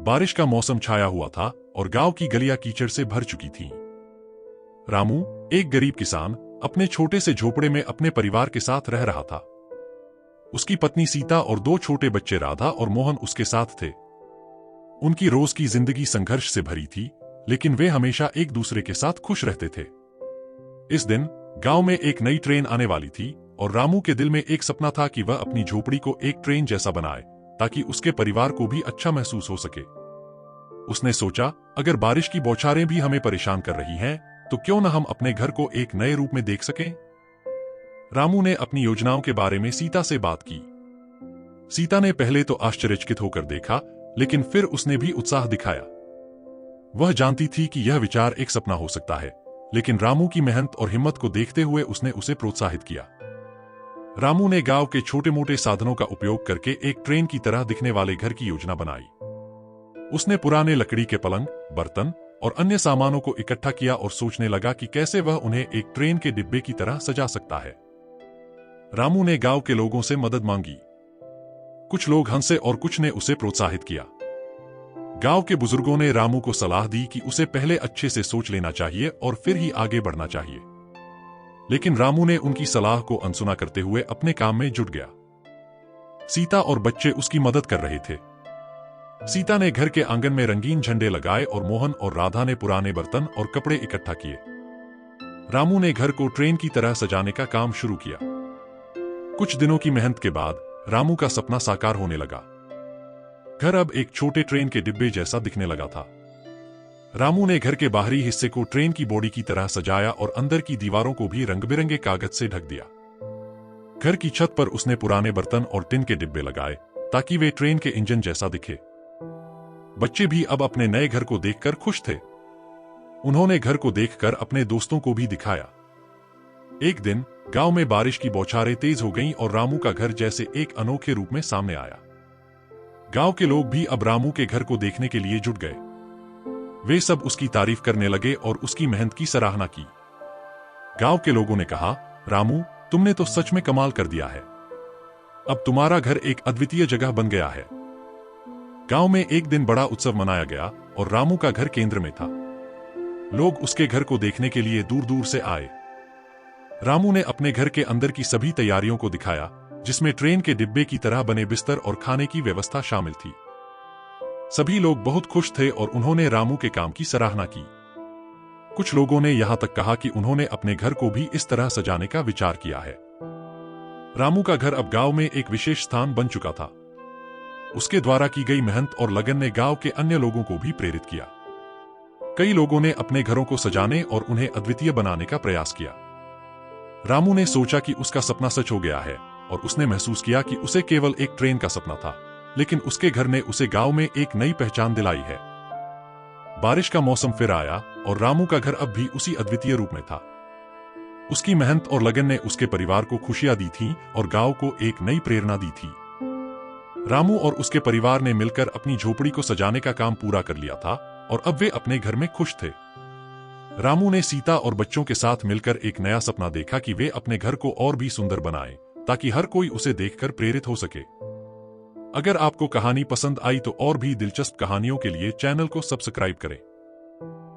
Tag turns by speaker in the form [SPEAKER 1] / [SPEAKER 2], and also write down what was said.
[SPEAKER 1] बारिश का मौसम छाया हुआ था और गांव की गलियां कीचड़ से भर चुकी थीं। रामू, एक गरीब किसान, अपने छोटे से झोपड़े में अपने परिवार के साथ रह रहा था। उसकी पत्नी सीता और 2 छोटे बच्चे राधा और मोहन उसके साथ थे। उनकी रोज की जिंदगी संघर्ष से भरी थी, लेकिन वे हमेशा एक दूसरे के साथ खुश रहते थे। इस दिन गांव में एक नई ट्रेन आने वाली थी और रामू के दिल में एक सपना था कि वह अपनी झोपड़ी को एक ट्रेन जैसा बनाए, ताकि उसके परिवार को भी अच्छा महसूस हो सके। उसने सोचा, अगर बारिश की बौछारें भी हमें परेशान कर रही हैं, तो क्यों न हम अपने घर को एक नए रूप में देख सकें? रामू ने अपनी योजनाओं के बारे में सीता से बात की। सीता ने पहले तो आश्चर्यचकित होकर देखा, लेकिन फिर उसने भी उत्साह दिखाया। वह जानती थी कि यह विचार एक सपना हो सकता है, लेकिन रामू की मेहनत और हिम्मत को देखते हुए उसने उसे प्रोत्साहित किया। रामू ने गांव के छोटे मोटे साधनों का उपयोग करके एक ट्रेन की तरह दिखने वाले घर की योजना बनाई। उसने पुराने लकड़ी के पलंग, बर्तन और अन्य सामानों को इकट्ठा किया और सोचने लगा कि कैसे वह उन्हें एक ट्रेन के डिब्बे की तरह सजा सकता है। रामू ने गांव के लोगों से मदद मांगी। कुछ लोग हंसे और कुछ ने उसे प्रोत्साहित किया। गांव के बुजुर्गों ने रामू को सलाह दी कि उसे पहले अच्छे से सोच लेना चाहिए और फिर ही आगे बढ़ना चाहिए। लेकिन रामू ने उनकी सलाह को अनसुना करते हुए अपने काम में जुट गया। सीता और बच्चे उसकी मदद कर रहे थे। सीता ने घर के आंगन में रंगीन झंडे लगाए और मोहन और राधा ने पुराने बर्तन और कपड़े इकट्ठा किए। रामू ने घर को ट्रेन की तरह सजाने का काम शुरू किया। कुछ दिनों की मेहनत के बाद रामू का सपना साकार होने लगा। घर अब एक छोटे ट्रेन के डिब्बे जैसा दिखने लगा था। रामू ने घर के बाहरी हिस्से को ट्रेन की बॉडी की तरह सजाया और अंदर की दीवारों को भी रंग-बिरंगे कागज से ढक दिया। घर की छत पर उसने पुराने बर्तन और टिन के डिब्बे लगाए, ताकि वे ट्रेन के इंजन जैसा दिखे। बच्चे भी अब अपने नए घर को देखकर खुश थे। उन्होंने घर को देखकर अपने दोस्तों को भी दिखाया। एक दिन गांव में बारिश की बौछारें तेज हो गईं और रामू का घर जैसे एक अनोखे रूप में सामने आया। गांव के लोग भी अब रामू के घर को देखने के लिए जुट गए। वे सब उसकी तारीफ करने लगे और उसकी मेहनत की सराहना की। गांव के लोगों ने कहा, रामू, तुमने तो सच में कमाल कर दिया है। अब तुम्हारा घर एक अद्वितीय जगह बन गया है। गांव में एक दिन बड़ा उत्सव मनाया गया और रामू का घर केंद्र में था। लोग उसके घर को देखने के लिए दूर दूर से आए। रामू ने अपने घर के अंदर की सभी तैयारियों को दिखाया, जिसमें ट्रेन के डिब्बे की तरह बने बिस्तर और खाने की व्यवस्था शामिल थी। सभी लोग बहुत खुश थे और उन्होंने रामू के काम की सराहना की। कुछ लोगों ने यहां तक कहा कि उन्होंने अपने घर को भी इस तरह सजाने का विचार किया है। रामू का घर अब गांव में एक विशेष स्थान बन चुका था। उसके द्वारा की गई मेहनत और लगन ने गांव के अन्य लोगों को भी प्रेरित किया। कई लोगों ने अपने घरों को सजाने और उन्हें अद्वितीय बनाने का प्रयास किया। रामू ने सोचा कि उसका सपना सच हो गया है और उसने महसूस किया कि उसे केवल एक ट्रेन का सपना था, लेकिन उसके घर ने उसे गांव में एक नई पहचान दिलाई है। बारिश का मौसम फिर आया और रामू का घर अब भी उसी अद्वितीय रूप में था। उसकी मेहनत और लगन ने उसके परिवार को खुशियां दी थीं और गांव को एक नई प्रेरणा दी थी। रामू और उसके परिवार ने मिलकर अपनी झोपड़ी को सजाने का काम पूरा कर लिया था और अब वे अपने घर में खुश थे। रामू ने सीता और बच्चों के साथ मिलकर एक नया सपना देखा कि वे अपने घर को और भी सुंदर बनाएं, ताकि हर कोई उसे देखकर प्रेरित हो सके। अगर आपको कहानी पसंद आई तो और भी दिलचस्प कहानियों के लिए चैनल को सब्सक्राइब करें।